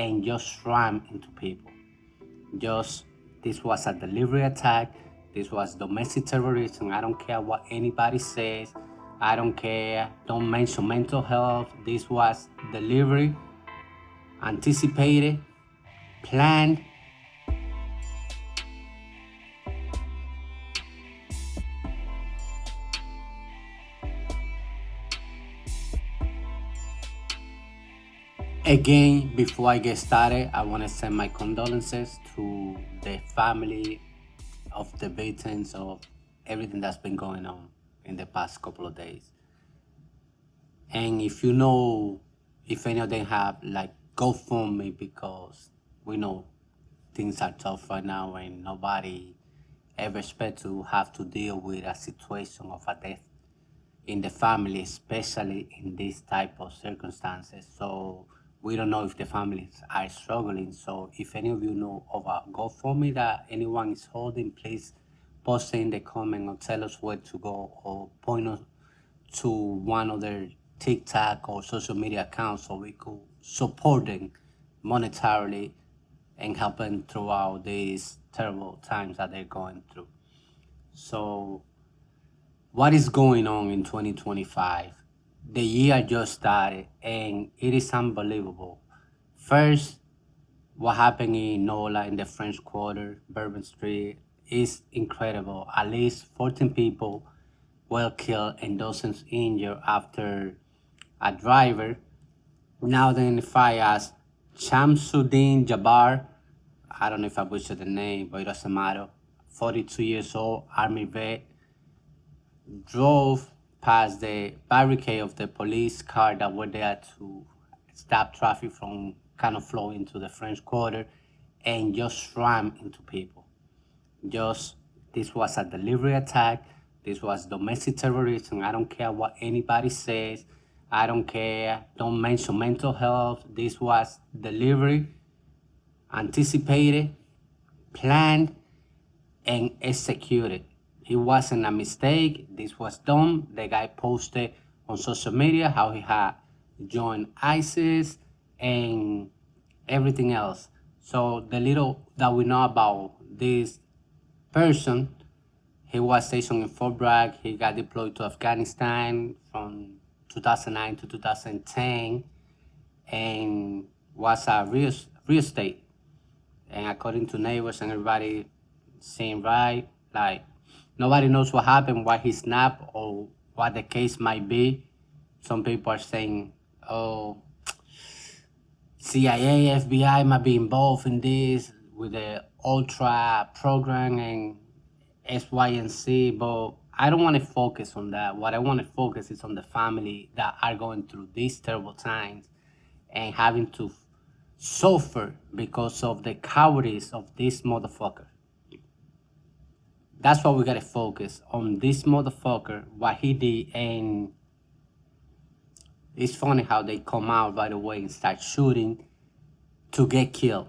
and just ram into people. Just this was a delivery attack. This was domestic terrorism. I don't care what anybody says. I don't care. Don't mention mental health. This was delivery, anticipated, planned. Again, before I get started, I want to send my condolences to the family of the victims of everything that's been going on in the past couple of days. And if you know, if any of them have, like, GoFundMe, because we know things are tough right now and nobody ever expect to have to deal with a situation of a death in the family, especially in this type of circumstances. So we don't know if the families are struggling. So if any of you know of a GoFundMe that anyone is holding, please post it in the comment or tell us where to go, or point us to one of their TikTok or social media accounts so we could support them monetarily and help them throughout these terrible times that they're going through. So what is going on in 2025? The year just started and it is unbelievable. First, what happened in NOLA in the French Quarter, Bourbon Street, is incredible. At least 14 people were killed and dozens injured after a driver, now identified as Shamsuddin Jabbar, I don't know if I butchered the name, but it doesn't matter, 42 years old, Army vet, drove past the barricade of the police car that were there to stop traffic from kind of flowing into the French Quarter, and just ram into people. Just this was a delivery attack. This was domestic terrorism. I don't care what anybody says. I don't care. Don't mention mental health. This was delivery, anticipated, planned, and executed. It wasn't a mistake. This was done. The guy posted on social media how he had joined ISIS and everything else. So the little that we know about this person, he was stationed in Fort Bragg. He got deployed to Afghanistan from 2009 to 2010 and was a real estate. And according to neighbors and everybody saying right, like, nobody knows what happened, why he snapped, or what the case might be. Some people are saying, oh, CIA, FBI might be involved in this with the Ultra program and X, Y, and Z, but I don't want to focus on that. What I want to focus is on the family that are going through these terrible times and having to suffer because of the cowardice of this motherfucker. That's why we gotta focus on this motherfucker, what he did. And it's funny how they come out right away and start shooting to get killed.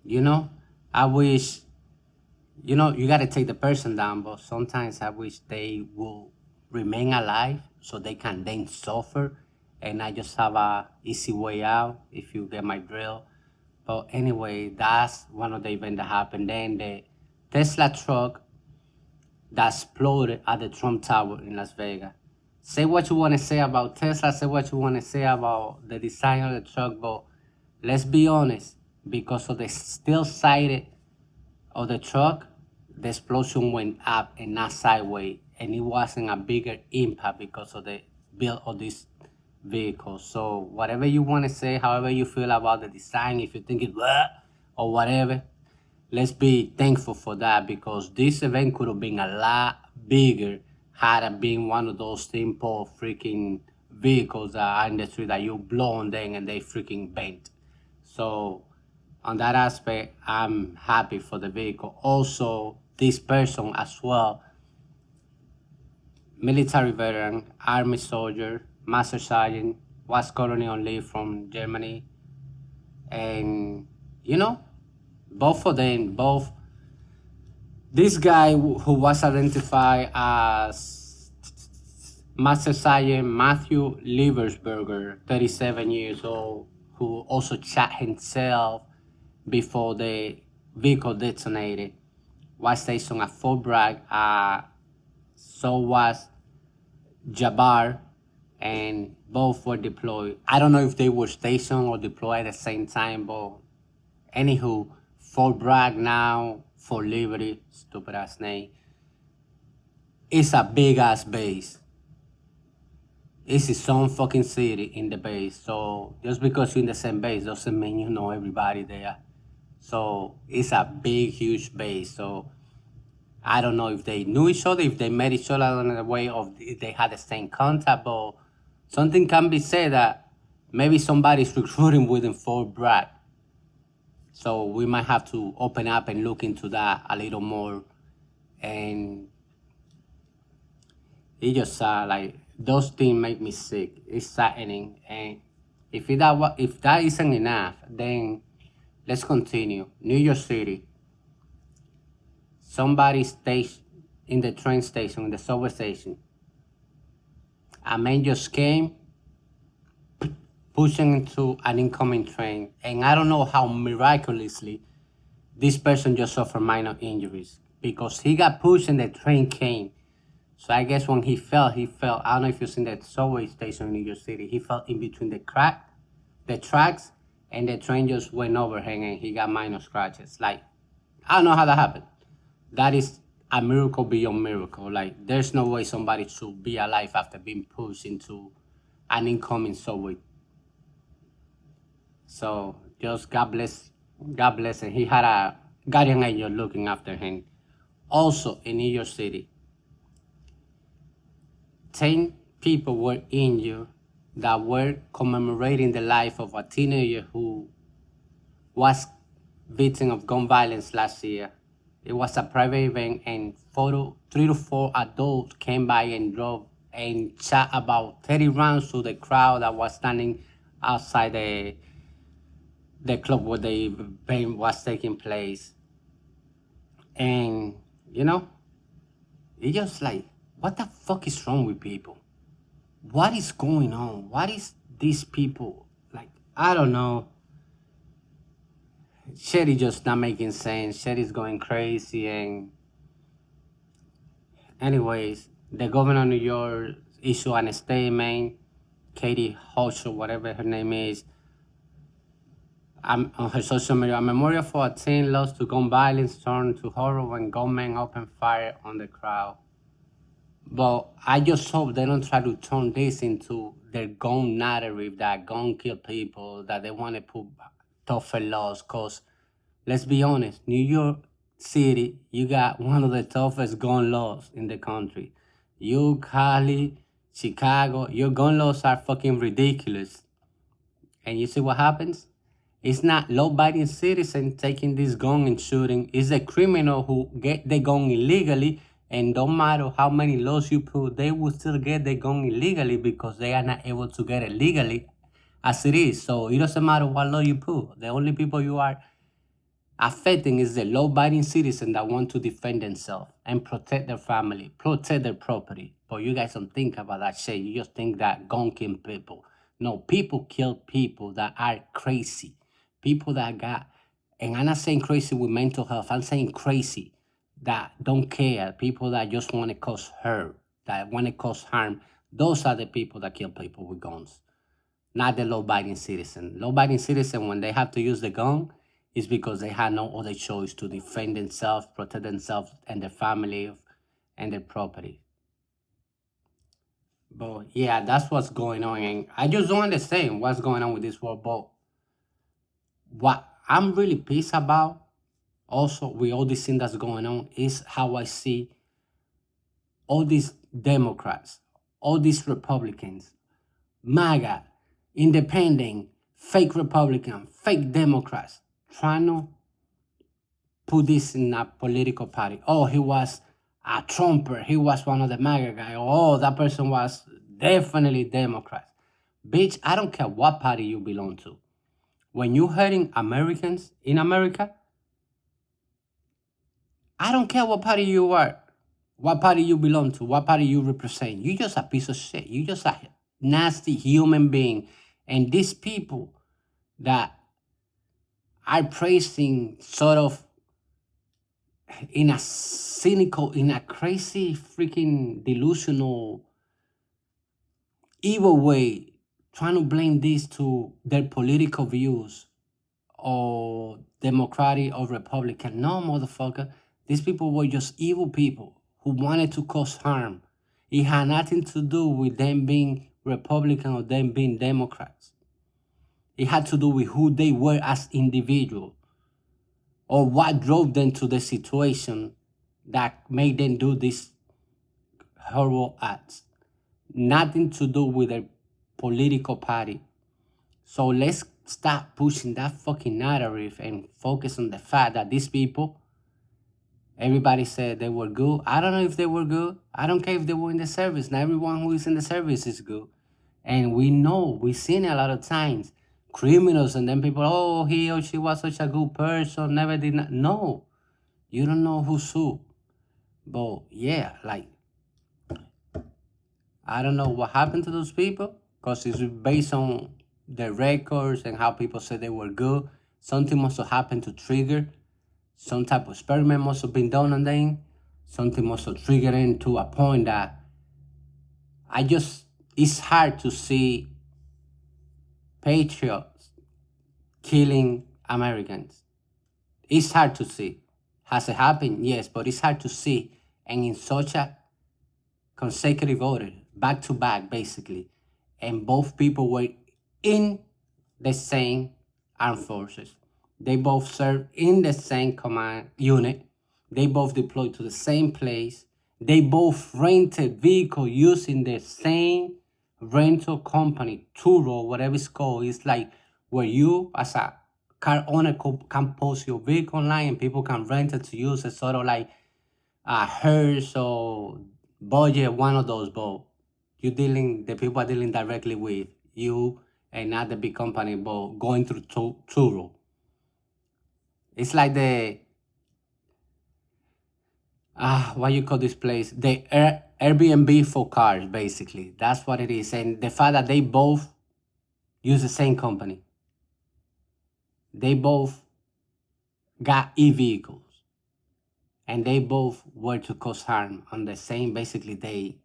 You know, I wish, you know, you gotta take the person down, but sometimes I wish they will remain alive so they can then suffer and not just have a easy way out, if you get my drill. But anyway, that's one of the events that happened. Then the Tesla truck that exploded at the Trump Tower in Las Vegas. Say what you want to say about Tesla, say what you want to say about the design of the truck, but let's be honest, because of the still sighted of the truck, the explosion went up and not sideways, and it wasn't a bigger impact because of the build of this vehicle. So whatever you want to say, however you feel about the design, if you think it or whatever, let's be thankful for that, because this event could have been a lot bigger had it been one of those simple freaking vehicles that are in the street that you blow on them and they freaking bent. So on that aspect, I'm happy for the vehicle. Also, this person as well, military veteran, army soldier, master sergeant, was currently on leave from Germany. And, you know, both of them, this guy who was identified as Master Sergeant Matthew Liebersberger, 37 years old, who also shot himself before the vehicle detonated, was stationed at Fort Bragg. So was Jabbar, and both were deployed. I don't know if they were stationed or deployed at the same time, but anywho, Fort Bragg now, Fort Liberty, stupid ass name, it's a big ass base. It's its own fucking city in the base. So just because you're in the same base doesn't mean you know everybody there. So it's a big, huge base. So I don't know if they knew each other, if they met each other on the way, or if they had the same contact, but something can be said that maybe somebody's recruiting within Fort Bragg. So we might have to open up and look into that a little more. And it just like those things make me sick. It's saddening. And if that isn't enough, then let's continue. New York City. Somebody stationed in the train station, in the subway station. A man just came, pushing into an incoming train, and I don't know how miraculously this person just suffered minor injuries because he got pushed and the train came. So I guess when he fell. I don't know if you've seen that subway station in New York City. He fell in between the tracks, and the train just went over him and he got minor scratches. Like, I don't know how that happened. That is a miracle beyond miracle. Like, there's no way somebody should be alive after being pushed into an incoming subway. So just God bless, and he had a guardian angel looking after him. Also in New York City, 10 people were injured that were commemorating the life of a teenager who was victim of gun violence last year. It was a private event, and 3 to 4 adults came by and drove and shot about 30 rounds to the crowd that was standing outside the club where the event was taking place. And, it's just like, what the fuck is wrong with people? What is going on? What is these people, like, I don't know. Shit is just not making sense. Shit is going crazy. And anyways, the governor of New York issued a statement. Katie Hosh, or whatever her name is, on her social media, a memorial for a teen lost to gun violence turned to horror when gunmen opened fire on the crowd. But I just hope they don't try to turn this into their gun narrative, that gun kill people, that they want to put tougher laws. Because let's be honest, New York City, you got one of the toughest gun laws in the country. You, Cali, Chicago, your gun laws are fucking ridiculous. And you see what happens? It's not law-abiding citizen taking this gun and shooting. It's a criminal who get the gun illegally, and don't matter how many laws you put, they will still get the gun illegally because they are not able to get it legally as it is. So it doesn't matter what law you put. The only people you are affecting is the law-abiding citizen that want to defend themselves and protect their family, protect their property. But you guys don't think about that shit. You just think that gun kill people. No, people kill people that are crazy. People that got, and I'm not saying crazy with mental health, I'm saying crazy that don't care. People that just want to cause hurt, that want to cause harm. Those are the people that kill people with guns, not the law-abiding citizen. Law-abiding citizen, when they have to use the gun, is because they had no other choice to defend themselves, protect themselves and their family and their property. But yeah, that's what's going on. And I just don't understand what's going on with this world. But what I'm really pissed about, also with all this thing that's going on, is how I see all these Democrats, all these Republicans, MAGA, independent, fake Republican, fake Democrats, trying to put this in a political party. Oh, he was a Trumper. He was one of the MAGA guys. Oh, that person was definitely Democrat. Bitch, I don't care what party you belong to. When you're hurting Americans in America, I don't care what party you are, what party you belong to, what party you represent. You're just a piece of shit. You're just a nasty human being. And these people that are praising sort of in a cynical, in a crazy, freaking delusional, evil way, trying to blame this to their political views or Democratic or Republican. No, motherfucker. These people were just evil people who wanted to cause harm. It had nothing to do with them being Republican or them being Democrats. It had to do with who they were as individuals or what drove them to the situation that made them do these horrible acts. Nothing to do with their political party. So let's stop pushing that fucking narrative and focus on the fact that these people, everybody said they were good. I don't know if they were good. I don't care if they were in the service. Not everyone who is in the service is good. And we know, we've seen it a lot of times. Criminals and then people, oh, he or she was such a good person, never did not. No, you don't know who's who. But yeah, like, I don't know what happened to those people because it's based on the records and how people said they were good. Something must have happened to trigger. Some type of experiment must have been done on them. Something must have triggered them to a point that it's hard to see patriots killing Americans. It's hard to see. Has it happened? Yes, but it's hard to see. And in such a consecutive order, back to back, basically. And both people were in the same armed forces. They both served in the same command unit. They both deployed to the same place. They both rented vehicle using the same rental company, Turo, whatever it's called. It's like where you, as a car owner, can post your vehicle online and people can rent it to use it, sort of like Hertz or Budget, one of those. But the people are dealing directly with you and not the big company, but going through Turo. It's like the what you call this place? The Airbnb for cars, basically. That's what it is. And the fact that they both use the same company. They both got e-vehicles. And they both were to cause harm on the same, basically,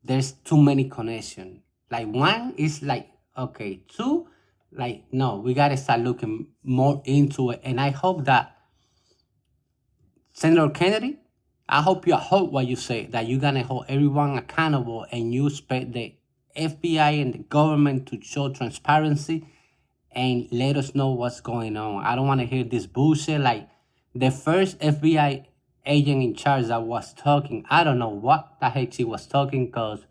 there's too many connections. Like one is like, okay, two, like, no, we gotta start looking more into it. And I hope that Senator Kennedy, I hope what you say, that you're gonna hold everyone accountable and you expect the FBI and the government to show transparency and let us know what's going on. I don't want to hear this bullshit. Like the first FBI agent in charge that was talking, I don't know what the heck she was talking, because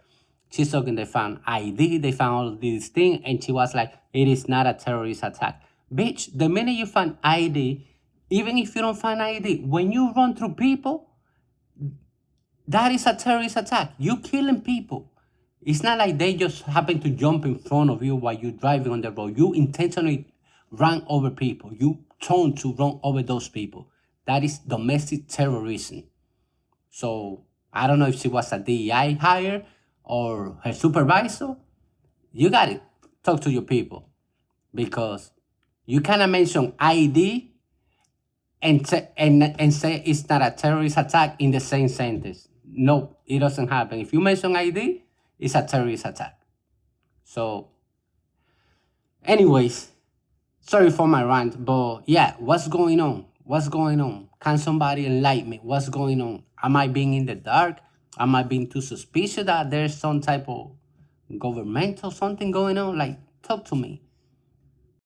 she's talking they found ID, they found all these things, and she was like, it is not a terrorist attack. Bitch, the minute you find ID, even if you don't find ID, when you run through people, that is a terrorist attack. You killing people. It's not like they just happen to jump in front of you while you're driving on the road. You intentionally run over people. You turn to run over those people. That is domestic terrorism. So I don't know if she was a DEI hire or her supervisor. You got to talk to your people, because you cannot mention ID and say it's not a terrorist attack in the same sentence. No, it doesn't happen. If you mention ID, it's a terrorist attack. So, anyways, sorry for my rant, but yeah, what's going on? What's going on? Can somebody enlighten me? What's going on? Am I being in the dark? Am I being too suspicious that there's some type of governmental something going on? Like, talk to me.